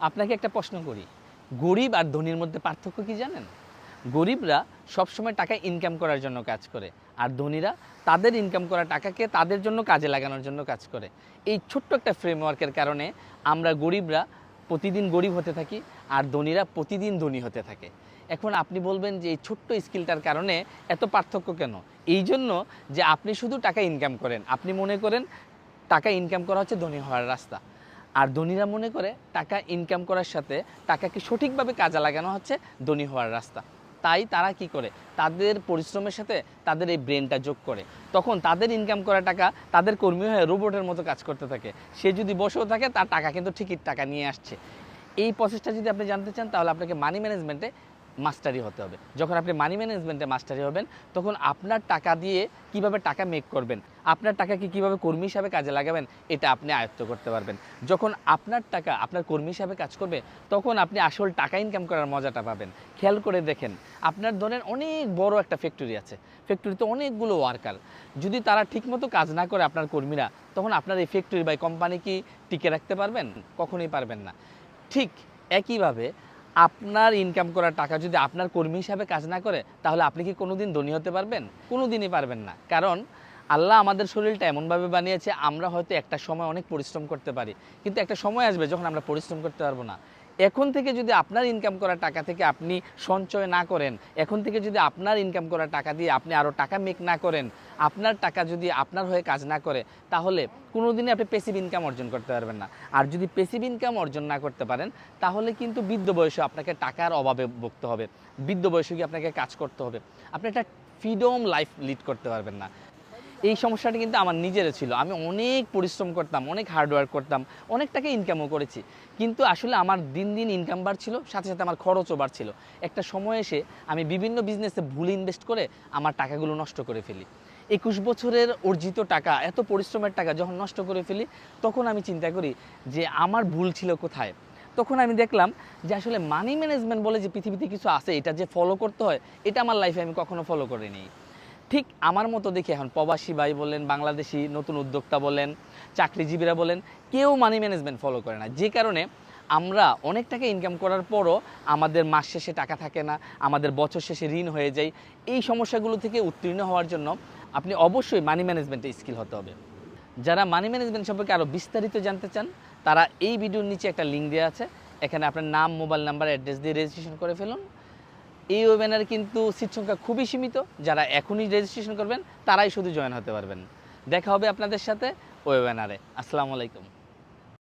আপনাকে একটা প্রশ্ন করি, গরিব আর ধনীর মধ্যে পার্থক্য কি জানেন? গরিবরা সবসময় টাকা ইনকাম করার জন্য কাজ করে, আর ধনীরা তাদের ইনকাম করা টাকাকে তাদের জন্য কাজে লাগানোর জন্য কাজ করে। এই ছোট্ট একটা ফ্রেমওয়ার্কের কারণে আমরা গরিবরা প্রতিদিন গরিব হতে থাকি, আর ধনীরা প্রতিদিন ধনী হতে থাকে। এখন আপনি বলবেন যে এই ছোট্ট স্কিলটার কারণে এত পার্থক্য কেন? এই জন্য যে আপনি শুধু টাকা ইনকাম করেন, আপনি মনে করেন টাকা ইনকাম করা হচ্ছে ধনী হওয়ার রাস্তা, আর ধনীরা মনে করে টাকা ইনকাম করার সাথে টাকাকে সঠিকভাবে কাজে লাগানো হচ্ছে ধনী হওয়ার রাস্তা। তাই তারা কি করে, তাদের পরিশ্রমের সাথে তাদের এই ব্রেনটা যোগ করে। তখন তাদের ইনকাম করা টাকা তাদের কর্মী হয়ে রোবটের মতো কাজ করতে থাকে। সে যদি বসেও থাকে তার টাকা কিন্তু ঠিকই টাকা নিয়ে আসছে। এই প্রসেসটা যদি আপনি জানতে চান, তাহলে আপনাকে মানি ম্যানেজমেন্টে মাস্টারি হতে হবে। যখন আপনি মানি ম্যানেজমেন্টে মাস্টারি হবেন, তখন আপনার টাকা দিয়ে কিভাবে টাকা মেক করবেন, আপনার টাকাকে কিভাবে কর্মী হিসাবে কাজে লাগাবেন, এটা আপনি আয়ত্ত করতে পারবেন। যখন আপনার টাকা আপনার কর্মী হিসাবে কাজ করবে, তখন আপনি আসল টাকা ইনকাম করার মজাটা পাবেন। খেয়াল করে দেখেন, আপনার ধরেন অনেক বড় একটা ফ্যাক্টরি আছে, ফ্যাক্টরিতে অনেকগুলো ওয়ার্কার। যদি তারা ঠিকমতো কাজ না করে আপনার কর্মীরা, তখন আপনার এই ফ্যাক্টরি বা কোম্পানি কি টিকে রাখতে পারবেন? কখনোই পারবেন না। ঠিক একইভাবে আপনার ইনকাম করা টাকা যদি আপনার কর্মী হিসাবে কাজ না করে, তাহলে আপনি কি কোনোদিন ধনী হতে পারবেন? কোনোদিনই পারবেন না। কারণ আল্লাহ আমাদের শরীরটা এমনভাবে বানিয়েছে, আমরা হয়তো একটা সময় অনেক পরিশ্রম করতে পারি, কিন্তু একটা সময় আসবে যখন আমরা পরিশ্রম করতে পারবো না। এখন থেকে যদি আপনার ইনকাম করা টাকা থেকে আপনি সঞ্চয় না করেন, এখন থেকে যদি আপনার ইনকাম করা টাকা দিয়ে আপনি আরও টাকা মেক না করেন, আপনার টাকা যদি আপনার হয়ে কাজ না করে, তাহলে কোনোদিনই আপনি প্যাসিভ ইনকাম অর্জন করতে পারবেন না। আর যদি প্যাসিভ ইনকাম অর্জন না করতে পারেন, তাহলে কিন্তু বৃদ্ধ বয়সে আপনাকে টাকার অভাবে ভুগতে হবে, বৃদ্ধ বয়সে গিয়ে আপনাকে কাজ করতে হবে। আপনি একটা ফ্রিডম লাইফ লিড করতে পারবেন না। এই সমস্যাটা কিন্তু আমার নিজেরও ছিল। আমি অনেক পরিশ্রম করতাম, অনেক হার্ডওয়ার্ক করতাম, অনেক টাকা ইনকামও করেছি, কিন্তু আসলে আমার দিন দিন ইনকাম বাড়ছিল, সাথে সাথে আমার খরচও বাড়ছিল। একটা সময় এসে আমি বিভিন্ন বিজনেসে ভুল ইনভেস্ট করে আমার টাকাগুলো নষ্ট করে ফেলি। 21 বছরের অর্জিত টাকা, এত পরিশ্রমের টাকা যখন নষ্ট করে ফেলি, তখন আমি চিন্তা করি যে আমার ভুল ছিল কোথায়। তখন আমি দেখলাম যে আসলে মানি ম্যানেজমেন্ট বলে যে পৃথিবীতে কিছু আছে, এটা যে ফলো করতে হয়, এটা আমার লাইফে আমি কখনো ফলো করিনি। ঠিক আমার মতো দেখি এখন প্রবাসী ভাই বলেন, বাংলাদেশি নতুন উদ্যোক্তা বলেন, চাকরিজীবীরা বলেন, কেউ মানি ম্যানেজমেন্ট ফলো করে না। যে কারণে আমরা অনেক টাকা ইনকাম করার পরও আমাদের মাস শেষে টাকা থাকে না, আমাদের বছর শেষে ঋণ হয়ে যায়। এই সমস্যাগুলো থেকে উত্তীর্ণ হওয়ার জন্য আপনি অবশ্যই মানি ম্যানেজমেন্টে স্কিল হতে হবে। যারা মানি ম্যানেজমেন্ট সম্পর্কে আরও বিস্তারিত জানতে চান, তারা এই ভিডিওর নিচে একটা লিঙ্ক দেওয়া আছে, এখানে আপনার নাম, মোবাইল নাম্বার, অ্যাড্রেস দিয়ে রেজিস্ট্রেশন করে ফেলুন। এই ওয়েবিনারে কিন্তু সিট সংখ্যা খুবই সীমিত। যারা এখনই রেজিস্ট্রেশন করবেন, তারাই শুধু জয়েন হতে পারবেন। দেখা হবে আপনাদের সাথে ওয়েবিনারে। আসসালামু আলাইকুম।